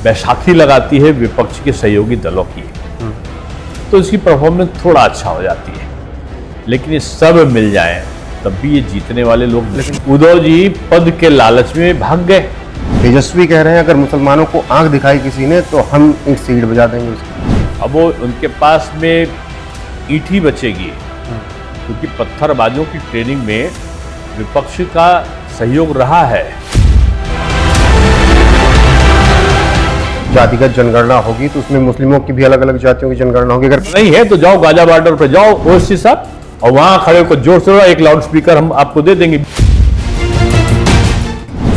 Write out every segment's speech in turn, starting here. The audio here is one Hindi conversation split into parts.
बैसाखी लगाती है विपक्ष के सहयोगी दलों की, तो इसकी परफॉर्मेंस थोड़ा अच्छा हो जाती है। लेकिन ये सब मिल जाए तब भी ये जीतने वाले लोग, लेकिन उद्धव जी पद के लालच में भाग गए। तेजस्वी कह रहे हैं अगर मुसलमानों को आंख दिखाई किसी ने तो हम ईंट से ईंट बजा देंगे उसकी। अब वो उनके पास में ईंट ही बचेगी, क्योंकि पत्थरबाजों की ट्रेनिंग में विपक्ष का सहयोग रहा है। जातिगत जनगणना होगी तो उसमें मुस्लिमों की भी अलग अलग जातियों की जनगणना होगी। अगर नहीं है तो जाओ गाजा बॉर्डर पे जाओ ओवैसी साहब, और वहां खड़े होकर जोर से एक लाउड स्पीकर हम आपको दे देंगे।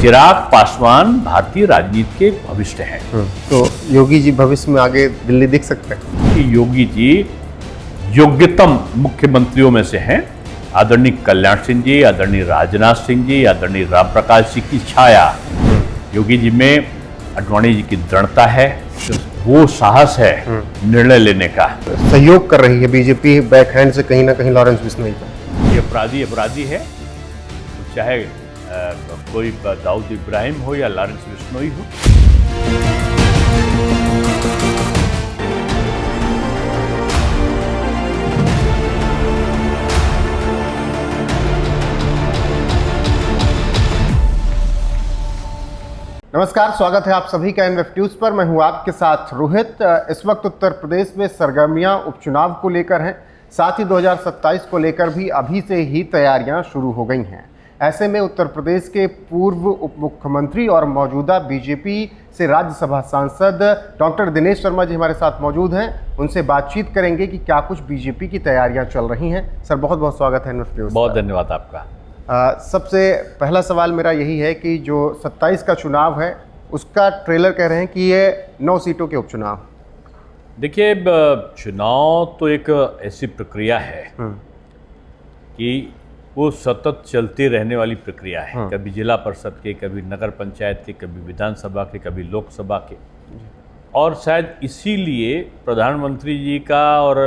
चिराग पासवान भारतीय राजनीति के भविष्य हैं। तो योगी जी भविष्य में आगे दिल्ली दिख सकते हैं कि योगी जी योग्यतम मुख्यमंत्रियों में से हैं। आदरणीय कल्याण सिंह जी, आदरणीय राजनाथ सिंह जी, आदरणीय राम प्रकाश जी की छाया योगी जी में, आडवाणी जी की दृढ़ता है, वो साहस है निर्णय लेने का। सहयोग कर रही है बीजेपी बैकहैंड से कहीं ना कहीं लॉरेंस बिश्नोई का। ये अपराधी है, चाहे कोई दाऊद इब्राहिम हो या लॉरेंस बिश्नोई हो। नमस्कार, स्वागत है आप सभी का एनएफ न्यूज पर। मैं हूं आपके साथ रोहित। इस वक्त उत्तर प्रदेश में सरगर्मियां उपचुनाव को लेकर हैं, साथ ही 2027 को लेकर भी अभी से ही तैयारियां शुरू हो गई हैं। ऐसे में उत्तर प्रदेश के पूर्व उप मुख्यमंत्री और मौजूदा बीजेपी से राज्यसभा सांसद डॉक्टर दिनेश शर्मा जी हमारे साथ मौजूद हैं। उनसे बातचीत करेंगे कि क्या कुछ बीजेपी की तैयारियां चल रही हैं। सर, बहुत बहुत स्वागत है एनएफ न्यूज। बहुत धन्यवाद आपका। सबसे पहला सवाल मेरा यही है कि जो 27 का चुनाव है उसका ट्रेलर कह रहे हैं कि ये 9 सीटों के उपचुनाव। देखिए, चुनाव तो एक ऐसी प्रक्रिया है कि वो सतत चलती रहने वाली प्रक्रिया है। कभी जिला परिषद के, कभी नगर पंचायत के, कभी विधानसभा के, कभी लोकसभा के। और शायद इसीलिए प्रधानमंत्री जी का और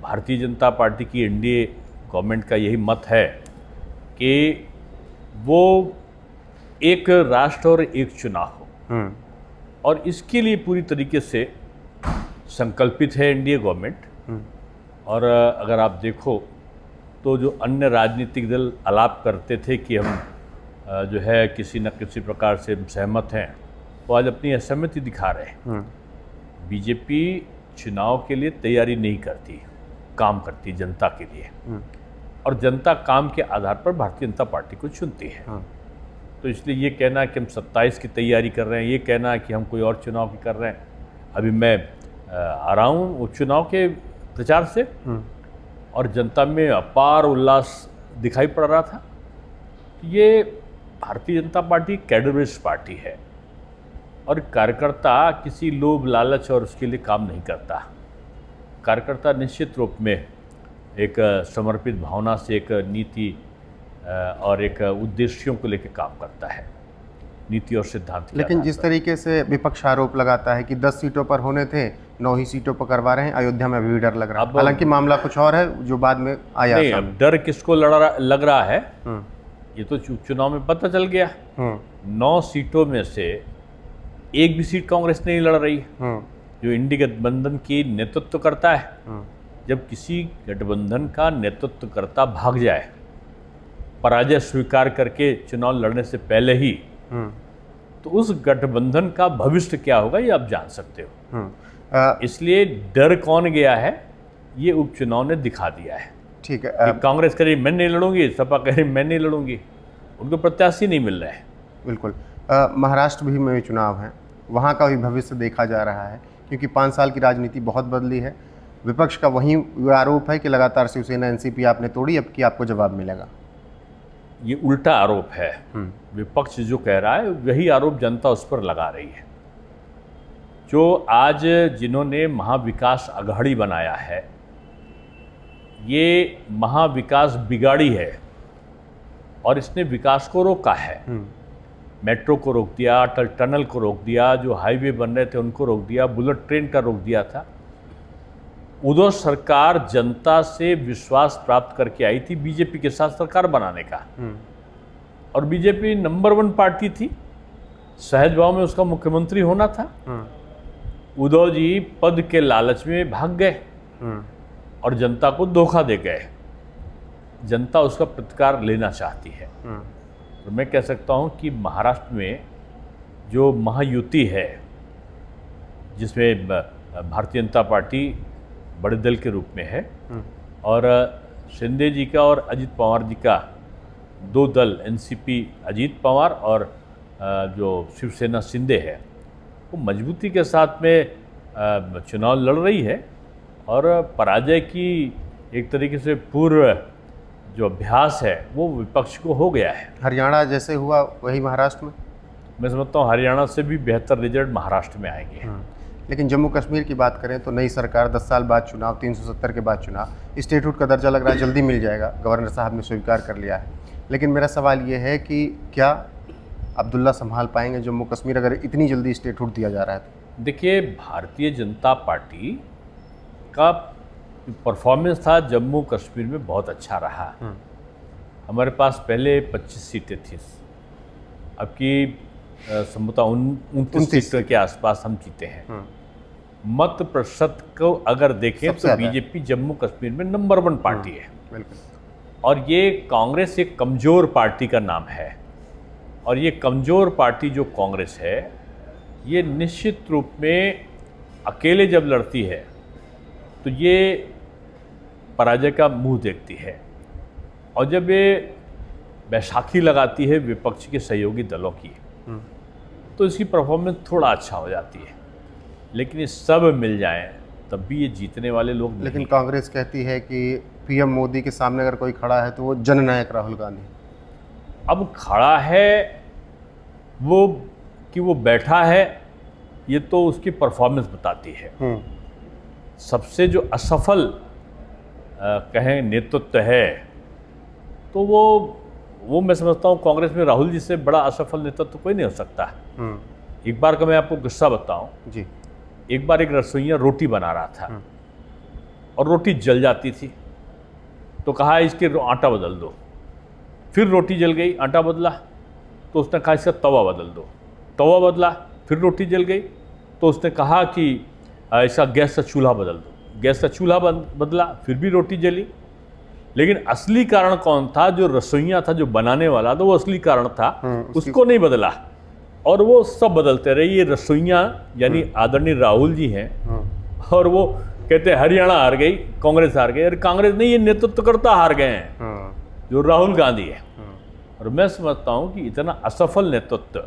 भारतीय जनता पार्टी की एनडीए गवर्नमेंट का यही मत है कि वो एक राष्ट्र और एक चुनाव हो, और इसके लिए पूरी तरीके से संकल्पित है एनडीए गवर्नमेंट। और अगर आप देखो तो जो अन्य राजनीतिक दल आलाप करते थे कि हम जो है किसी न किसी प्रकार से सहमत हैं, वो आज अपनी असहमति दिखा रहे हैं। बीजेपी चुनाव के लिए तैयारी नहीं करती, काम करती जनता के लिए, और जनता काम के आधार पर भारतीय जनता पार्टी को चुनती है। तो इसलिए ये कहना कि हम 27 की तैयारी कर रहे हैं, ये कहना कि हम कोई और चुनाव की कर रहे हैं। अभी मैं आ रहा हूँ उपचुनाव के प्रचार से, और जनता में अपार उल्लास दिखाई पड़ रहा था। ये Bharatiya Janata party cadre based party है, और कार्यकर्ता किसी लोभ लालच और उसके लिए काम नहीं करता। कार्यकर्ता निश्चित रूप में एक समर्पित भावना से एक नीति और एक उद्देश्यों को लेकर काम करता है, नीति और सिद्धांत। लेकिन जिस तरीके से विपक्ष आरोप लगाता है कि 10 सीटों पर होने थे, 9 ही सीटों पर करवा रहे हैं, अयोध्या में अभी भी डर लग रहा है। हालांकि मामला कुछ और है जो बाद में आया। नहीं, अब डर किसको लग रहा है ये तो चुनाव में पता चल गया। 9 सीटों में से एक भी सीट कांग्रेस नहीं लड़ रही, जो इंडी गठबंधन की नेतृत्व करता है। जब किसी गठबंधन का नेतृत्वकर्ता भाग जाए, पराजय स्वीकार करके चुनाव लड़ने से पहले ही, तो उस गठबंधन का भविष्य क्या होगा ये आप जान सकते हो। इसलिए डर कौन गया है ये उपचुनाव ने दिखा दिया है। ठीक है। कांग्रेस कह रही मैं नहीं लड़ूंगी, सपा कह रही मैं नहीं लड़ूंगी, उनको प्रत्याशी नहीं मिल रहा है। बिल्कुल। महाराष्ट्र भी में चुनाव है, वहाँ का भी भविष्य देखा जा रहा है, क्योंकि 5 साल की राजनीति बहुत बदली है। विपक्ष का वही आरोप है कि लगातार शिवसेना एनसीपी आपने तोड़ी, अब की आपको जवाब मिलेगा। ये उल्टा आरोप है। विपक्ष जो कह रहा है वही आरोप जनता उस पर लगा रही है। जो आज जिन्होंने महाविकास अघाड़ी बनाया है, ये महाविकास बिगाड़ी है, और इसने विकास को रोका है। मेट्रो को रोक दिया, अटल टनल को रोक दिया, जो हाईवे बन रहे थे उनको रोक दिया, बुलेट ट्रेन का रोक दिया था। उद्धव सरकार जनता से विश्वास प्राप्त करके आई थी बीजेपी के साथ सरकार बनाने का, और बीजेपी नंबर 1 पार्टी थी, सहज भाव में उसका मुख्यमंत्री होना था। उद्धव जी पद के लालच में भाग गए और जनता को धोखा दे गए। जनता उसका प्रतिकार लेना चाहती है। तो मैं कह सकता हूं कि महाराष्ट्र में जो महायुति है, जिसमें भारतीय जनता पार्टी बड़े दल के रूप में है और शिंदे जी का और अजित पवार जी का दो दल, एनसीपी अजित पवार और जो शिवसेना शिंदे है, वो मजबूती के साथ में चुनाव लड़ रही है और पराजय की एक तरीके से पूर्व जो अभ्यास है वो विपक्ष को हो गया है। हरियाणा जैसे हुआ वही महाराष्ट्र में? मैं समझता हूँ हरियाणा से भी बेहतर रिजल्ट महाराष्ट्र में आएंगे। लेकिन जम्मू कश्मीर की बात करें तो नई सरकार, 10 साल बाद चुनाव, 370 के बाद चुनाव, स्टेटहुड का दर्जा लग रहा है जल्दी मिल जाएगा, गवर्नर साहब ने स्वीकार कर लिया है। लेकिन मेरा सवाल ये है कि क्या अब्दुल्ला संभाल पाएंगे जम्मू कश्मीर अगर इतनी जल्दी स्टेटहुड दिया जा रहा है तो? देखिए, भारतीय जनता पार्टी का परफॉर्मेंस था जम्मू कश्मीर में बहुत अच्छा रहा। हमारे पास पहले 25 सीटें थी, अब की संभवतः 29 सीटों के आसपास हम जीते हैं। मत प्रतिशत को अगर देखें तो बीजेपी जम्मू कश्मीर में नंबर 1 पार्टी है। और ये कांग्रेस एक कमज़ोर पार्टी का नाम है, और ये कमज़ोर पार्टी जो कांग्रेस है, ये निश्चित रूप में अकेले जब लड़ती है तो ये पराजय का मुंह देखती है, और जब ये बैसाखी लगाती है विपक्ष के सहयोगी दलों की तो इसकी परफॉर्मेंस थोड़ा अच्छा हो जाती है। लेकिन ये सब मिल जाएं तब भी ये जीतने वाले लोग नहीं। लेकिन कांग्रेस कहती है कि पीएम मोदी के सामने अगर कोई खड़ा है तो वो जननायक राहुल गांधी। अब खड़ा है वो कि वो बैठा है, ये तो उसकी परफॉर्मेंस बताती है। सबसे जो असफल कहें नेतृत्व है तो वो मैं समझता हूँ कांग्रेस में राहुल जी से बड़ा असफल नेतृत्व तो कोई नहीं हो सकता। एक बार का मैं आपको किस्सा बताऊं जी। एक बार एक रसोइया रोटी बना रहा था और रोटी जल जाती थी, तो कहा इसके आटा बदल दो। फिर रोटी जल गई, आटा बदला, तो उसने कहा इसका तवा बदल दो। तवा बदला, फिर रोटी जल गई, तो उसने कहा कि इसका गैस का चूल्हा बदल दो। गैस का चूल्हा बदला, फिर भी रोटी जली। लेकिन असली कारण कौन था? जो रसोइया था, जो बनाने वाला था, वो असली कारण था। उसको नहीं बदला और वो सब बदलते रहे। ये रसोइया यानी आदरणीय राहुल जी हैं, और वो कहते हैं हरियाणा हार गई, कांग्रेस हार गई। अरे कांग्रेस नहीं, ये नेतृत्वकर्ता हार गए हैं, जो राहुल गांधी है। और मैं समझता हूँ कि इतना असफल नेतृत्व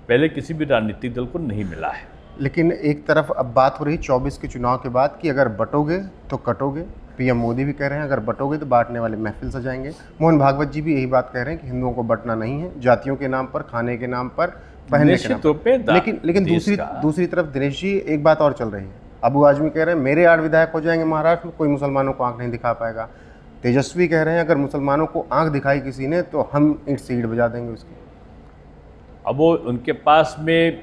पहले किसी भी राजनीतिक दल को नहीं मिला है। लेकिन एक तरफ अब बात हो रही 24 के चुनाव के बाद कि अगर बटोगे तो कटोगे। पीएम मोदी भी कह रहे हैं अगर बटोगे तो बांटने वाले महफिल सजाएंगे। मोहन भागवत जी भी यही बात कह रहे हैं कि हिंदुओं को बंटना नहीं है, जातियों के नाम पर, खाने के नाम पर, पहनने के नाम पर। लेकिन दूसरी तरफ दिनेश जी एक बात और चल रही है। अबू आजमी कह रहे हैं मेरे 8 विधायक हो जाएंगे महाराष्ट्र में, कोई मुसलमानों को आंख नहीं दिखा पाएगा। तेजस्वी कह रहे हैं अगर मुसलमानों को आंख दिखाई किसी ने तो हम ईंट से ईंट बजा देंगे उसकी। अब वो उनके पास में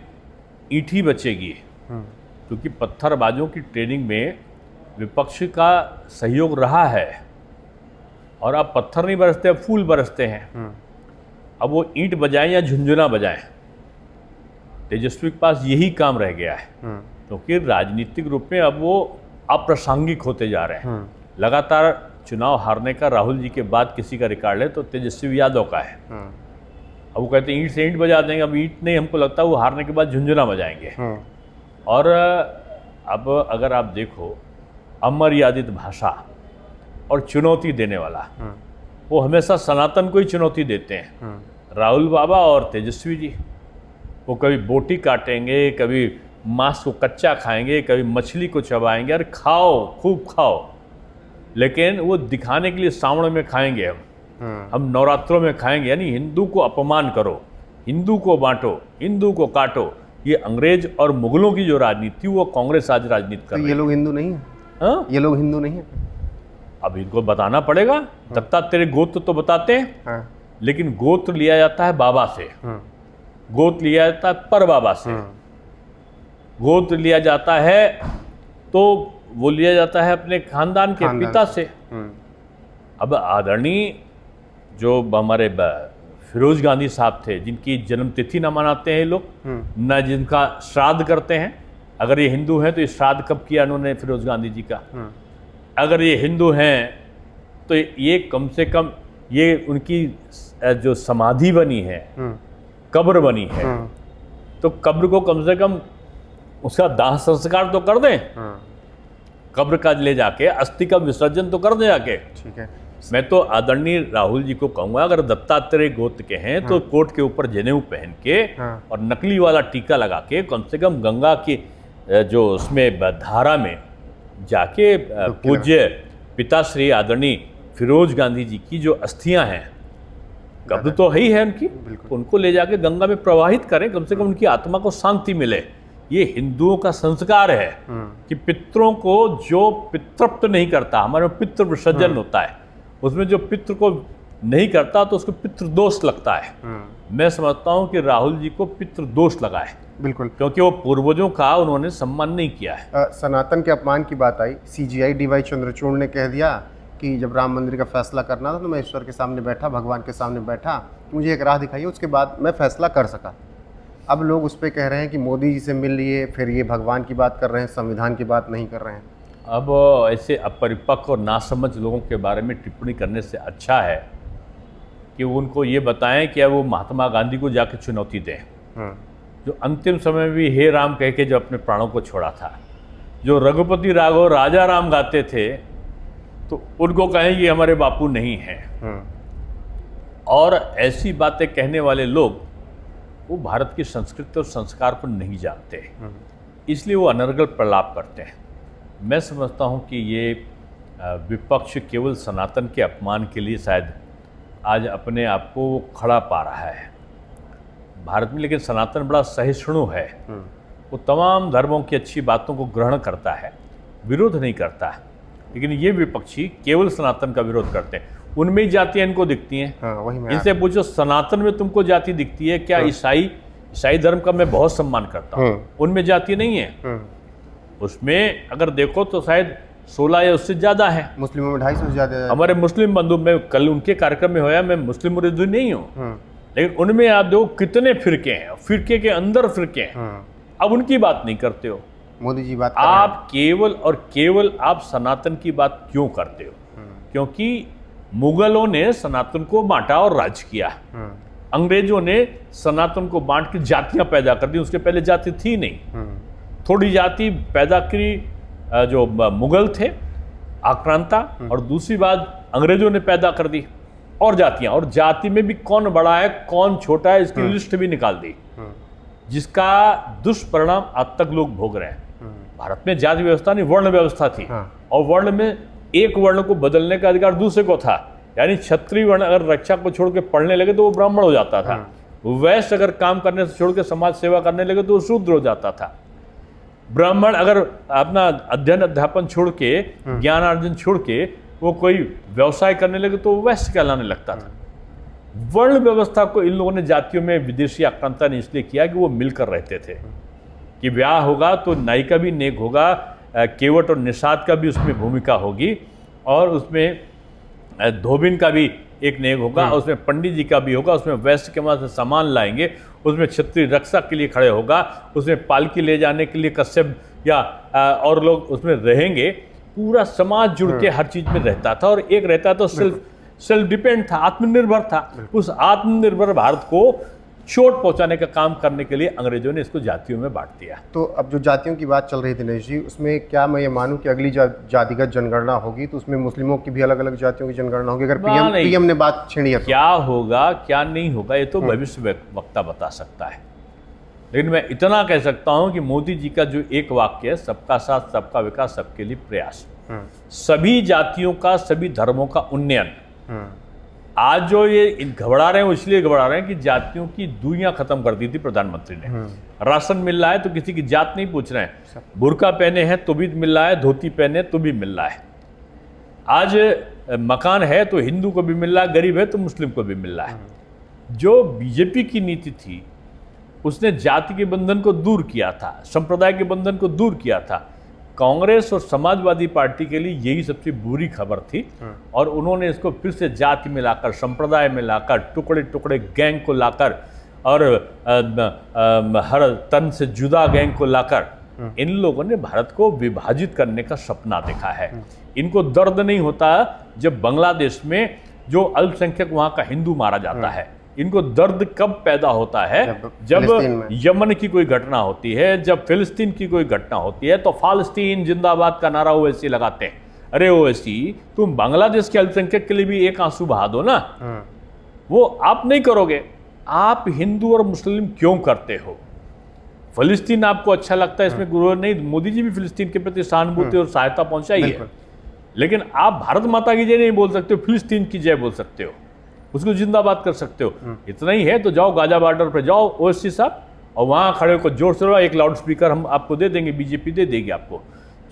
ईंट ही बचेगी, क्योंकि पत्थरबाजों की ट्रेनिंग में विपक्ष का सहयोग रहा है, और अब पत्थर नहीं बरसते, अब फूल बरसते हैं। अब वो ईंट बजाएं या झुंझुना बजाएं, तेजस्वी के पास यही काम रह गया है, क्योंकि राजनीतिक रूप में अब वो अप्रासंगिक होते जा रहे हैं। लगातार चुनाव हारने का राहुल जी के बाद किसी का रिकॉर्ड है तो तेजस्वी यादव का है। अब वो कहते हैं ईंट से ईंट बजा देंगे, अब ईंट नहीं, हमको लगता है वो हारने के बाद झुंझुना बजाएंगे। और अब अगर आप देखो, अमर्यादित भाषा और चुनौती देने वाला, वो हमेशा सनातन को ही चुनौती देते हैं। राहुल बाबा और तेजस्वी जी, वो कभी बोटी काटेंगे, कभी मांस को कच्चा खाएंगे, कभी मछली को चबाएंगे। अरे खाओ, खूब खाओ, लेकिन वो दिखाने के लिए सावण में खाएंगे, हम नवरात्रों में खाएंगे। यानी हिंदू को अपमान करो, हिंदू को बांटो, हिंदू को काटो। ये अंग्रेज और मुगलों की जो राजनीति, वो कांग्रेस आज राजनीति कर रही है। ये लोग हिंदू नहीं है? हाँ, ये लोग हिंदू नहीं है। अब इनको बताना पड़ेगा। दत्ता तेरे गोत्र तो बताते हैं, लेकिन गोत्र लिया जाता है बाबा से, गोत्र लिया जाता है पर बाबा से, गोत्र लिया जाता है तो वो लिया जाता है अपने खानदान के पिता से। अब आदरणीय जो हमारे फिरोज गांधी साहब थे, जिनकी जन्मतिथि न मनाते हैं लोग, न जिनका श्राद्ध करते हैं, अगर ये हिंदू हैं तो ये श्राद्ध कब किया उन्होंने फिरोज गांधी जी का? अगर ये हिंदू हैं तो ये कम से कम ये उनकी जो समाधि बनी है, कब्र बनी है, तो कब्र को कम से कम उसका दाह संस्कार तो कर दें, कब्र का ले जाके अस्थि का विसर्जन तो कर दें जाके। ठीक है। मैं तो आदरणीय राहुल जी को कहूंगा, अगर दत्तात्रेय गोत्र के हैं तो कोट के ऊपर जनेऊ पहन के और नकली वाला टीका लगा के कम से कम गंगा की जो उसमें धारा में जाके पूज्य पिताश्री आदरणीय फिरोज गांधी जी की जो अस्थियां हैं, कब्र तो है ही है उनकी, उनको ले जाके गंगा में प्रवाहित करें, कम से कम उनकी आत्मा को शांति मिले। ये हिंदुओं का संस्कार है कि पितरों को जो पितृप्त नहीं करता, हमारे पितृ विसर्जन होता है, उसमें जो पितृ को नहीं करता तो उसको पितृदोष लगता है। मैं समझता हूं कि राहुल जी को पितृदोष लगा है, बिल्कुल, क्योंकि वो पूर्वजों का उन्होंने सम्मान नहीं किया है। सनातन के अपमान की बात आई, CGI DY चंद्रचूड़ ने कह दिया कि जब राम मंदिर का फैसला करना था तो मैं ईश्वर के सामने बैठा, भगवान के सामने बैठा, मुझे एक राह दिखाइए, उसके बाद मैं फैसला कर सका। अब लोग उस पर कह रहे हैं कि मोदी जी से मिल लिए, फिर ये भगवान की बात कर रहे हैं, संविधान की बात नहीं कर रहे हैं। अब ऐसे अपरिपक्व और नासमझ लोगों के बारे में टिप्पणी करने से अच्छा है कि उनको ये बताएं कि वो महात्मा गांधी को जाके चुनौती दें, जो अंतिम समय में भी हे राम कह के जो अपने प्राणों को छोड़ा था, जो रघुपति राघव राजा राम गाते थे, तो उनको कहें ये हमारे बापू नहीं हैं। और ऐसी बातें कहने वाले लोग वो भारत की संस्कृति और संस्कार को नहीं जानते, इसलिए वो अनर्गल प्रलाप करते हैं। मैं समझता हूँ कि ये विपक्ष केवल सनातन के अपमान के लिए शायद आज अपने आप को खड़ा पा रहा है भारत में, लेकिन सनातन बड़ा सहिष्णु है, वो तमाम धर्मों की अच्छी बातों को ग्रहण करता है, विरोध नहीं करता है। लेकिन ये विपक्षी केवल सनातन का विरोध करते हैं, उनमें ही जातियां इनको दिखती हैं। वही इनसे पूछो सनातन में तुमको जाति दिखती है क्या? ईसाई धर्म का मैं बहुत सम्मान करता हूँ, उनमें जाति नहीं है। उसमें अगर देखो तो शायद 16 या उससे ज्यादा है, मुस्लिमों में 250 से ज्यादा है। हमारे मुस्लिम बंधु, मैं कल उनके कार्यक्रम में होया, मैं मुस्लिम मुरीद नहीं हूँ, लेकिन उनमें आप देखो कितने फिरके हैं, फिरके के अंदर फिरके हैं। अब उनकी बात नहीं करते हो, मोदी जी बात आप केवल और केवल आप सनातन की बात क्यों करते हो? क्योंकि मुगलों ने सनातन को बांटा और राज किया, अंग्रेजों ने सनातन को बांट के जातियां पैदा कर दी, उसके पहले जाति थी नहीं, थोड़ी जाति पैदा की जो मुगल थे आक्रांता, और दूसरी बात अंग्रेजों ने पैदा कर दी और जातियां, और जाति में भी कौन बड़ा है कौन छोटा है इसकी लिस्ट भी निकाल दी, जिसका दुष्परिणाम आज तक लोग भोग रहे हैं। भारत में जाति व्यवस्था नहीं, वर्ण व्यवस्था थी, और वर्ण में एक वर्ण को बदलने का अधिकार दूसरे को था, यानी क्षत्रिय वर्ण अगर रक्षा को छोड़ के पढ़ने लगे तो वो ब्राह्मण हो जाता था, वैश्य अगर काम करने से छोड़ के समाज सेवा करने लगे तो वो शूद्र हो जाता था, ब्राह्मण अगर अपना अध्ययन अध्यापन छोड़ के ज्ञान अर्जन छोड़ के वो कोई व्यवसाय करने लगे तो वो वैश्य कहलाने लगता था। वर्ण व्यवस्था को इन लोगों ने जातियों में विदेशी आक्रांता ने इसलिए किया कि वो मिलकर रहते थे, कि ब्याह होगा तो नाई का भी नेक होगा, केवट और निषाद का भी उसमें भूमिका होगी, और उसमें धोबिन का भी एक नेक होगा, उसमें पंडित जी का भी होगा, उसमें वैश्य के वहाँ से सामान लाएंगे, उसमें क्षत्रिय रक्षा के लिए खड़े होगा, उसमें पालकी ले जाने के लिए कश्यप या और लोग उसमें रहेंगे। पूरा समाज जुड़ के हर चीज में रहता था, और एक रहता तो सेल्फ डिपेंड था, आत्मनिर्भर था। उस आत्मनिर्भर भारत को चोट पहुंचाने का काम करने के लिए अंग्रेजों ने इसको जातियों में बांट दिया। तो अब जो जातियों की बात चल रही थी दिनेश जी, उसमें क्या मैं ये मानूं कि अगली जातिगत जनगणना होगी तो उसमें मुस्लिमों की भी अलग अलग जातियों की जनगणना होगी? अगर पीएम ने बात छेड़ी है तो क्या होगा क्या नहीं होगा ये तो भविष्य वक्ता बता सकता है, लेकिन मैं इतना कह सकता हूं कि मोदी जी का जो एक वाक्य है, सबका साथ सबका विकास सबके लिए प्रयास, सभी जातियों का सभी धर्मों का उन्नयन। आज जो ये घबरा रहे हैं वो इसलिए घबरा रहे हैं कि जातियों की दूरियां खत्म कर दी थी प्रधानमंत्री ने। राशन मिल रहा है तो किसी की जात नहीं पूछ रहे हैं, बुर्का पहने हैं तो भी मिल रहा है, धोती पहने तो भी मिल रहा है। आज मकान है तो हिंदू को भी मिल रहा है, गरीब है तो मुस्लिम को भी मिल रहा है। जो बीजेपी की नीति थी उसने जाति के बंधन को दूर किया था, संप्रदाय के बंधन को दूर किया था। कांग्रेस और समाजवादी पार्टी के लिए यही सबसे बुरी खबर थी, और उन्होंने इसको फिर से जाति में लाकर, संप्रदाय में लाकर, टुकड़े टुकड़े गैंग को लाकर, और हर तन से जुदा गैंग को लाकर इन लोगों ने भारत को विभाजित करने का सपना देखा है। इनको दर्द नहीं होता जब बांग्लादेश में जो अल्पसंख्यक वहां का हिंदू मारा जाता है। इनको दर्द कब पैदा होता है? जब यमन की कोई घटना होती है, जब फिलिस्तीन की कोई घटना होती है, तो फालस्तीन जिंदाबाद का नारा ओवैसी लगाते हैं। अरे ओवैसी, तुम बांग्लादेश के अल्पसंख्यक के लिए भी एक आंसू बहा दो ना। वो आप नहीं करोगे। आप हिंदू और मुस्लिम क्यों करते हो? फिलिस्तीन आपको अच्छा लगता है, इसमें गुरु नहीं। मोदी जी भी फिलिस्तीन के प्रति सहानुभूति और सहायता पहुंचाई है, लेकिन आप भारत माता की जय नहीं बोल सकते हो, फिलिस्तीन की जय बोल सकते हो, उसको जिंदाबाद कर सकते हो। इतना ही है तो जाओ गाजा बॉर्डर पर जाओ ओवैसी साहब, और वहां खड़े होकर जोर से एक लाउड स्पीकर हम आपको दे देंगे, बीजेपी दे देगी आपको,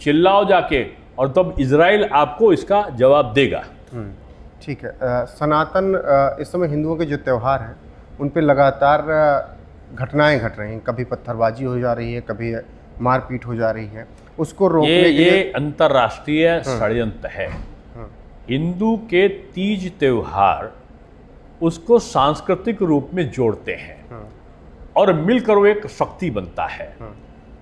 चिल्लाओ जाके, और तब इजराइल आपको इसका जवाब देगा। ठीक है। सनातन इस समय हिंदुओं के जो त्यौहार हैं उन पे लगातार घटनाएं घट रही हैं। कभी पत्थरबाजी हो जा रही है, कभी मारपीट हो जा रही है। उसको रोकने के लिए ये अंतर्राष्ट्रीय षड्यंत्र है। हिंदू के तीज त्योहार उसको सांस्कृतिक रूप में जोड़ते हैं और मिलकर वो एक शक्ति बनता है।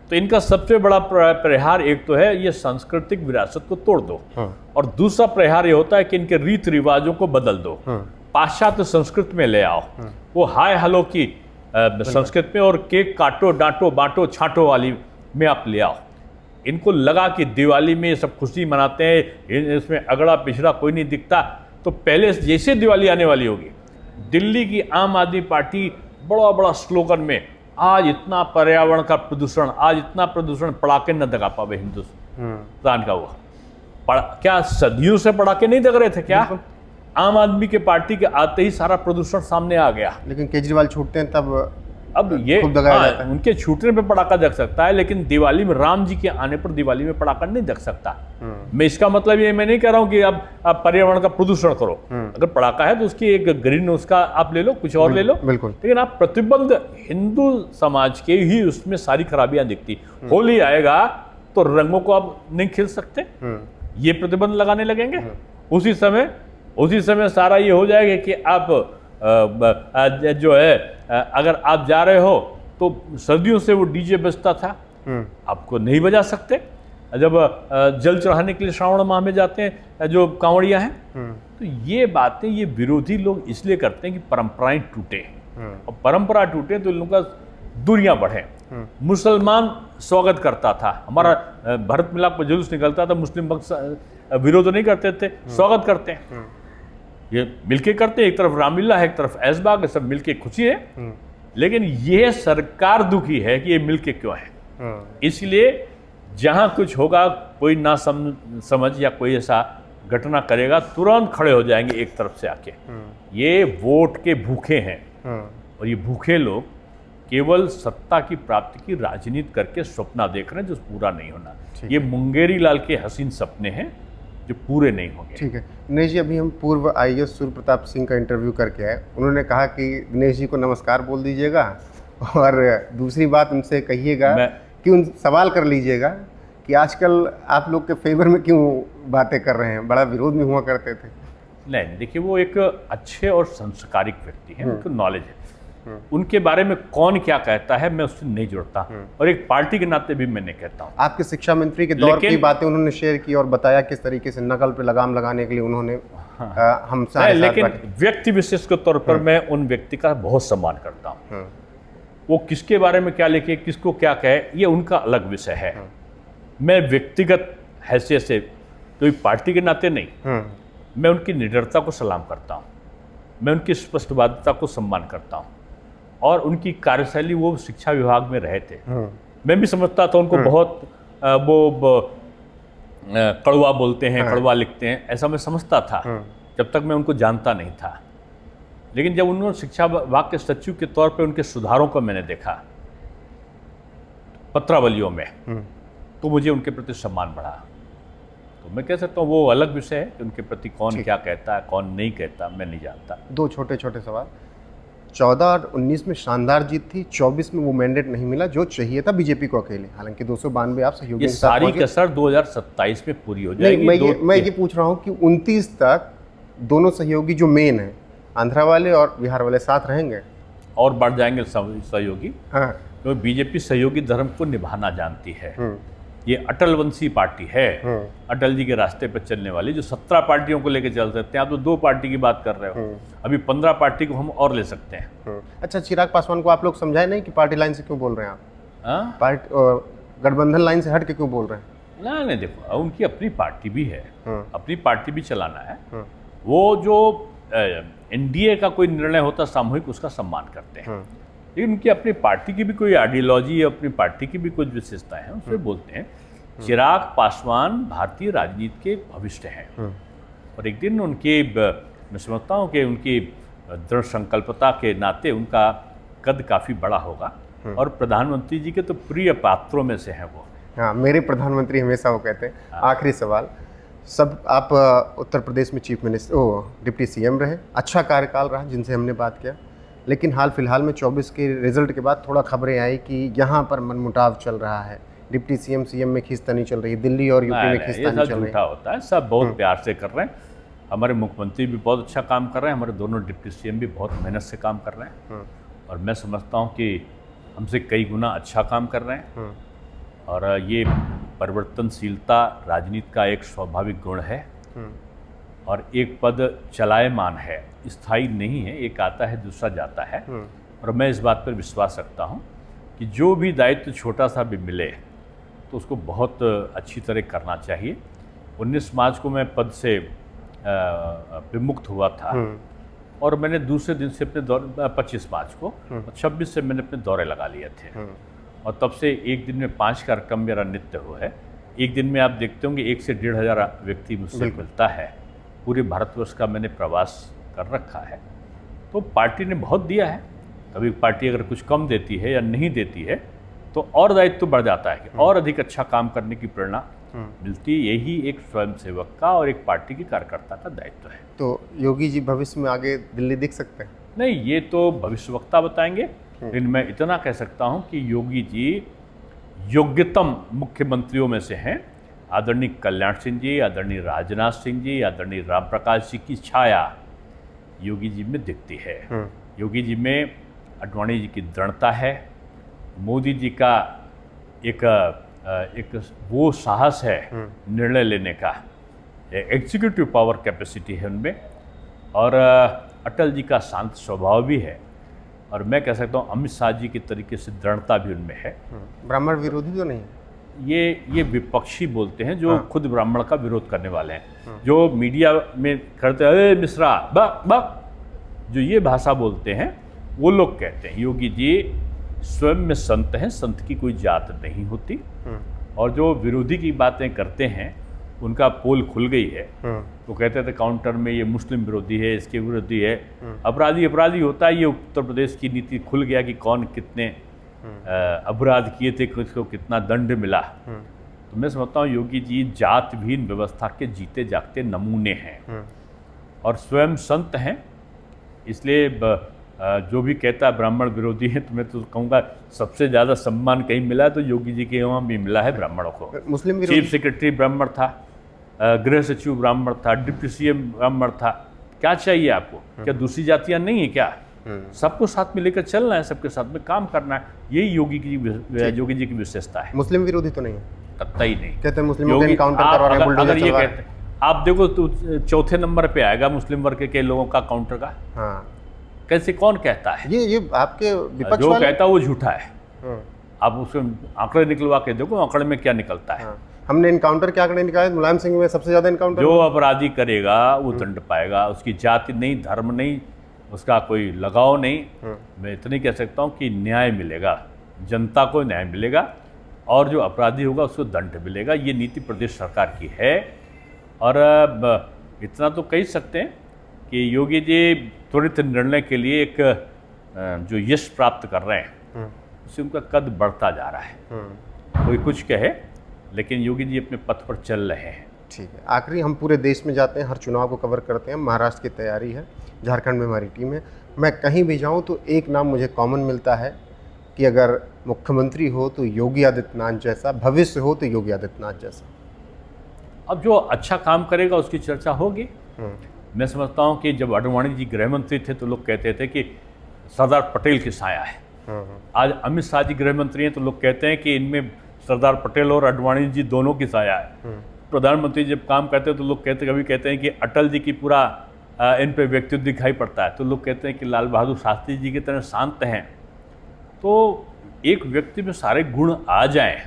तो इनका सबसे बड़ा प्रहार एक तो है ये सांस्कृतिक विरासत को तोड़ दो, और दूसरा प्रहार ये होता है कि इनके रीति रिवाजों को बदल दो, पाश्चात्य संस्कृति में ले आओ, वो हाय हलो की संस्कृति में, और केक काटो, डांटो, बांटो, छांटो वाली में आप ले आओ। इनको लगा कि दिवाली में ये सब खुशी मनाते हैं, इसमें अगड़ा पिछड़ा कोई नहीं दिखता, तो पहले जैसे दिवाली आने वाली होगी, दिल्ली की आम आदमी पार्टी बड़ा बड़ा स्लोगन में, आज इतना पर्यावरण का प्रदूषण, आज इतना प्रदूषण, पटाखे न दगा पावे हिंदुस्तान का। वो क्या सदियों से पटाखे नहीं दग रहे थे क्या? आम आदमी के पार्टी के आते ही सारा प्रदूषण सामने आ गया। लेकिन केजरीवाल छूटते हैं तब अब ये उनके छूटने पे पटाखा दग सकता है, लेकिन दिवाली में, राम जी के आने पर दिवाली में पटाखा नहीं दग सकता। मैं इसका मतलब ये मैं नहीं कह रहा हूँ कि अब आप पर्यावरण का प्रदूषण करो। अगर पटाखा है तो उसकी एक ग्रीन उसका आप ले लो, कुछ और ले लो, बिल्कुल। लेकिन आप प्रतिबंध, हिंदू समाज के ही उसमें सारी खराबियां दिखती। होली आएगा तो रंगों को आप नहीं खिल सकते, ये प्रतिबंध लगाने लगेंगे। उसी समय सारा ये हो जाएगा कि आप जो है, अगर आप जा रहे हो तो सर्दियों से वो डीजे बजता था, आपको नहीं बजा सकते। जब जल चढ़ाने के लिए श्रावण माह में जाते हैं जो कांवड़िया हैं, तो ये बातें ये विरोधी लोग इसलिए करते हैं कि परंपराएं टूटे, और परंपरा टूटे तो इन लोगों का दूरियां बढ़े। मुसलमान स्वागत करता था, हमारा भारत मिलाप पर जुलूस निकलता था, मुस्लिम पक्ष विरोध नहीं करते थे, स्वागत करते हैं, ये मिलके करते हैं। एक तरफ रामलीला है, एक तरफ ऐशबाग, सब मिलके खुशी है। लेकिन ये सरकार दुखी है कि ये मिलके क्यों है। इसलिए जहां कुछ होगा, कोई ना समझ या कोई ऐसा घटना करेगा, तुरंत खड़े हो जाएंगे एक तरफ से आके। ये वोट के भूखे हैं, और ये भूखे लोग केवल सत्ता की प्राप्ति की राजनीति करके सपना देख रहे हैं जो पूरा नहीं होना। ये मुंगेरी लाल के हसीन सपने हैं जो पूरे नहीं होंगे। ठीक है दिनेश जी, अभी हम पूर्व IAS सूर्य प्रताप सिंह का इंटरव्यू करके आए। उन्होंने कहा कि दिनेश जी को नमस्कार बोल दीजिएगा, और दूसरी बात उनसे कहिएगा कि उन सवाल कर लीजिएगा कि आजकल आप लोग के फेवर में क्यों बातें कर रहे हैं, बड़ा विरोध में हुआ करते थे। नहीं, देखिए वो एक अच्छे और संस्कारिक व्यक्ति हैं, उनको नॉलेज है। उनके बारे में कौन क्या कहता है मैं उससे नहीं जुड़ता, और एक पार्टी के नाते भी मैं नहीं कहता हूँ। आपके शिक्षा मंत्री के दौर की बातें उन्होंने शेयर की और बताया किस तरीके से नकल पे लगाम लगाने के लिए उन्होंने हमसे, लेकिन व्यक्ति विशेष के तौर पर मैं उन व्यक्ति का बहुत सम्मान करता हूँ। वो किसके बारे में क्या लिखे, किसको क्या कहे, ये उनका अलग विषय है। मैं व्यक्तिगत हैसियत से, तो पार्टी के नाते नहीं, मैं उनकी निडरता को सलाम करता हूँ, मैं उनकी स्पष्टवादिता को सम्मान करता हूँ, और उनकी कार्यशैली, वो शिक्षा विभाग में रहे थे। मैं भी समझता था उनको बहुत कड़वा बोलते हैं, कड़वा लिखते हैं, ऐसा मैं समझता था जब तक मैं उनको जानता नहीं था। लेकिन जब उन्होंने शिक्षा विभाग के सचिव के तौर पे उनके सुधारों को मैंने देखा पत्रावलियों में, तो मुझे उनके प्रति सम्मान बढ़ा। तो मैं कह सकता हूँ वो अलग विषय है कि उनके प्रति कौन क्या कहता है, कौन नहीं कहता, मैं नहीं जानता। दो छोटे छोटे सवाल। 14 और 19 में शानदार जीत थी, 24 में वो मैंडेट नहीं मिला जो चाहिए था बीजेपी को अकेले, हालांकि 292 आप सहयोगी, ये सारी कसर 2027 में पूरी हो जाएगी। मैं ये पूछ रहा हूँ कि 29 तक दोनों सहयोगी जो मेन है, आंध्रा वाले और बिहार वाले, साथ रहेंगे और बढ़ जाएंगे सहयोगी। हाँ, क्योंकि बीजेपी सहयोगी धर्म को निभाना जानती है। ये अटल वंशी पार्टी है, अटल जी के रास्ते पर चलने वाली, जो 17 पार्टियों को लेकर चल सकते हैं। आप तो 2 पार्टी की बात कर रहे हो, अभी 15 पार्टी को हम और ले सकते हैं। अच्छा, चिराग पासवान को आप लोग समझाए नहीं कि पार्टी लाइन से क्यों बोल रहे हैं आप? गठबंधन लाइन से हट के क्यों बोल रहे हैं? नहीं, देखो उनकी अपनी पार्टी भी है, अपनी पार्टी भी चलाना है। वो जो एनडीए का कोई निर्णय होता सामूहिक, उसका सम्मान करते हैं, लेकिन उनकी अपनी पार्टी की भी कोई आइडियोलॉजी है, अपनी पार्टी की भी कुछ विशेषताएं हैं, उससे बोलते हैं। चिराग पासवान भारतीय राजनीति के भविष्य हैं, और एक दिन उनके, मैं समझता हूँ कि उनकी दृढ़ संकल्पता के नाते उनका कद काफ़ी बड़ा होगा, और प्रधानमंत्री जी के तो प्रिय पात्रों में से हैं वो। हाँ, मेरे प्रधानमंत्री हमेशा वो कहते हैं। आखिरी सवाल, सब आप उत्तर प्रदेश में चीफ मिनिस्टर डिप्टी सीएम रहे, अच्छा कार्यकाल रहा जिनसे हमने बात किया, लेकिन हाल फिलहाल में 24 के रिजल्ट के बाद थोड़ा खबरें आई कि यहाँ पर मनमुटाव चल रहा है, डिप्टी सीएम में खींचतानी चल रही है, दिल्ली और यूपी में खींचतानी चल रही है। झूठा होता है, सब बहुत प्यार से कर रहे हैं। हमारे मुख्यमंत्री भी बहुत अच्छा काम कर रहे हैं, हमारे दोनों डिप्टी सीएम भी बहुत मेहनत से काम कर रहे हैं, और मैं समझता हूँ कि हमसे कई गुना अच्छा काम कर रहे हैं। और ये परिवर्तनशीलता राजनीति का एक स्वाभाविक गुण है, और एक पद चलायमान है, स्थायी नहीं है, एक आता है दूसरा जाता है। और मैं इस बात पर विश्वास रखता हूँ कि जो भी दायित्व छोटा सा भी मिले तो उसको बहुत अच्छी तरह करना चाहिए। 19 मार्च को मैं पद से विमुक्त हुआ था, और मैंने दूसरे दिन से अपने दौरे, 25 मार्च को, 26 से मैंने अपने दौरे लगा लिए थे, और तब से एक दिन में 5 कार्यक्रम मेरा नित्य हुआ है। एक दिन में आप देखते होंगे 1 से 1,500 व्यक्ति मुझसे मिलता है। पूरे भारतवर्ष का मैंने प्रवास कर रखा है। तो पार्टी ने बहुत दिया है, कभी पार्टी अगर कुछ कम देती है या नहीं देती है तो और दायित्व तो बढ़ जाता है कि और अधिक अच्छा काम करने की प्रेरणा मिलती है। यही एक स्वयंसेवक का और एक पार्टी की कार्यकर्ता का दायित्व है। तो योगी जी भविष्य में आगे दिल्ली दिख सकते हैं? नहीं, ये तो भविष्यवक्ता बताएंगे, लेकिन मैं इतना कह सकता हूँ कि योगी जी योग्यतम मुख्यमंत्रियों में से हैं। आदरणीय कल्याण सिंह जी, आदरणीय राजनाथ सिंह जी, आदरणीय राम प्रकाश जी की छाया योगी जी में दिखती है। योगी जी में अडवाणी जी की दृढ़ता है, मोदी जी का एक वो साहस है निर्णय लेने का, एग्जीक्यूटिव पावर कैपेसिटी है उनमें, और अटल जी का शांत स्वभाव भी है, और मैं कह सकता हूँ अमित शाह जी की तरीके से दृढ़ता भी उनमें है। ब्राह्मण विरोधी तो नहीं है? ये विपक्षी बोलते हैं जो खुद ब्राह्मण का विरोध करने वाले हैं, जो मीडिया में करते हैं मिश्रा बक बक, जो ये भाषा बोलते हैं वो लोग कहते हैं योगी जी स्वयं में संत हैं, संत की कोई जात नहीं होती। और जो विरोधी की बातें करते हैं उनका पोल खुल गई है। तो कहते थे काउंटर में ये मुस्लिम विरोधी है, इसके विरोधी है, अपराधी होता है। ये उत्तर प्रदेश की नीति खुल गया कि कौन कितने अपराध किए थे, किसको कितना दंड मिला। तो मैं समझता हूँ योगी जी जातहीन व्यवस्था के जीते जागते नमूने हैं और स्वयं संत हैं। इसलिए जो भी कहता है ब्राह्मण विरोधी है, तो मैं तो कहूँगा सबसे ज़्यादा सम्मान कहीं मिला है तो योगी जी के यहाँ भी मिला है ब्राह्मणों को। मुस्लिम चीफ सेक्रेटरी ब्राह्मण था, गृह सचिव ब्राह्मण था, डिप्टी सीएम ब्राह्मण था। क्या चाहिए आपको? क्या दूसरी जातियाँ नहीं है क्या? सबको साथ में लेकर चलना है, सबके साथ में काम करना है। यही योगी जी की विशेषता है। मुस्लिम विरोधी तो नहीं है? कतई नहीं। कहते हैं मुस्लिमों को एनकाउंटर करवा रहे हैं, बुलडोजर चलवा रहे हैं। आप देखो तो चौथे नंबर पे आएगा मुस्लिम वर्ग के लोगों का काउंटर का। हाँ, कैसे कौन कहता है? ये आपके विपक्ष जो वाले कहता है वो झूठा है। आप उसके आंकड़े निकलवा के देखो, आंकड़े में क्या निकलता है। हमने इनकाउंटर के आंकड़े निकाले, मुलायम सिंह में सबसे ज्यादा इनकाउंटर। जो अपराधी करेगा वो दंड पाएगा, उसकी जाति नहीं, धर्म नहीं, उसका कोई लगाव नहीं। मैं इतनी कह सकता हूँ कि न्याय मिलेगा, जनता को न्याय मिलेगा, और जो अपराधी होगा उसको दंड मिलेगा। ये नीति प्रदेश सरकार की है। और इतना तो कह सकते हैं कि योगी जी त्वरित निर्णय के लिए एक जो यश प्राप्त कर रहे हैं, उससे उनका कद बढ़ता जा रहा है। कोई कुछ कहे, लेकिन योगी जी अपने पथ पर चल रहे हैं। ठीक है, आखिरी हम पूरे देश में जाते हैं, हर चुनाव को कवर करते हैं। महाराष्ट्र की तैयारी है, झारखंड में हमारी टीम है। मैं कहीं भी जाऊं तो एक नाम मुझे कॉमन मिलता है कि अगर मुख्यमंत्री हो तो योगी आदित्यनाथ जैसा, भविष्य हो तो योगी आदित्यनाथ जैसा। अब जो अच्छा काम करेगा उसकी चर्चा होगी। मैं समझता हूँ कि जब आडवाणी जी गृह मंत्री थे तो लोग कहते थे कि सरदार पटेल की साया है। आज अमित शाह जी गृह मंत्री हैं तो लोग कहते हैं कि इनमें सरदार पटेल और आडवाणी जी दोनों की साया है। प्रधानमंत्री जब काम करते हैं तो लोग कभी कहते हैं कि अटल जी की पूरा इन पे व्यक्तित्व दिखाई पड़ता है, तो लोग कहते हैं कि लाल बहादुर शास्त्री जी की तरह शांत हैं। तो एक व्यक्ति में सारे गुण आ जाएं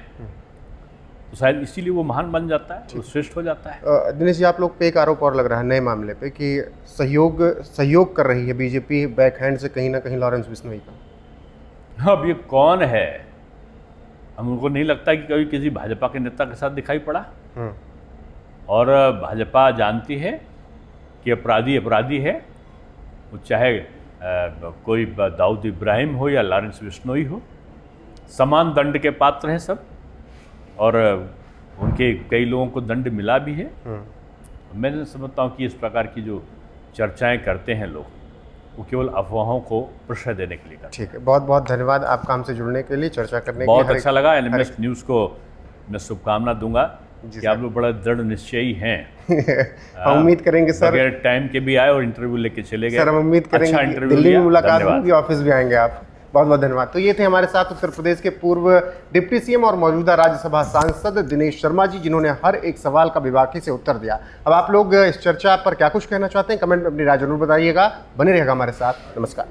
तो शायद इसीलिए वो महान बन जाता है, वो श्रेष्ठ हो जाता है। दिनेश जी, आप लोग पे एक आरोप और लग रहा है नए मामले पे कि सहयोग कर रही है बीजेपी बैकहैंड से कहीं ना कहीं लॉरेंस बिश्नोई का। अब ये कौन है? हमको नहीं लगता कि कभी किसी भाजपा के नेता के साथ दिखाई पड़ा। और भाजपा जानती है कि अपराधी अपराधी है, वो चाहे कोई दाऊद इब्राहिम हो या लॉरेंस बिश्नोई हो, समान दंड के पात्र हैं सब। और उनके कई लोगों को दंड मिला भी है। मैं समझता हूँ कि इस प्रकार की जो चर्चाएं करते हैं लोग, वो केवल अफवाहों को प्रश्रय देने के लिए करते हैं। ठीक है, बहुत बहुत धन्यवाद आपका हमसे जुड़ने के लिए, चर्चा करने के लिए। बहुत अच्छा लगा। एनएमएस न्यूज़ को मैं शुभकामना दूंगा कि आप लोग बड़ा दृढ़ निश्चयी हैं। हम उम्मीद करेंगे सर, बगैर टाइम के भी आए और इंटरव्यू लेके चले गए। सर हम उम्मीद करेंगे अच्छा कि इंटरव्यू दिल्ली में लिया। मुलाकात धन्यवाद। होगी, ऑफिस भी आएंगे आप। बहुत बहुत धन्यवाद। तो ये थे हमारे साथ उत्तर प्रदेश के पूर्व डिप्टी सीएम और मौजूदा राज्यसभा सांसद दिनेश शर्मा जी, जिन्होंने हर एक सवाल का बेबाकी से उत्तर दिया। अब आप लोग इस चर्चा पर क्या कुछ कहना चाहते हैं, कमेंट में अपनी राय जरूर बताइएगा। बने रहेगा हमारे साथ। नमस्कार।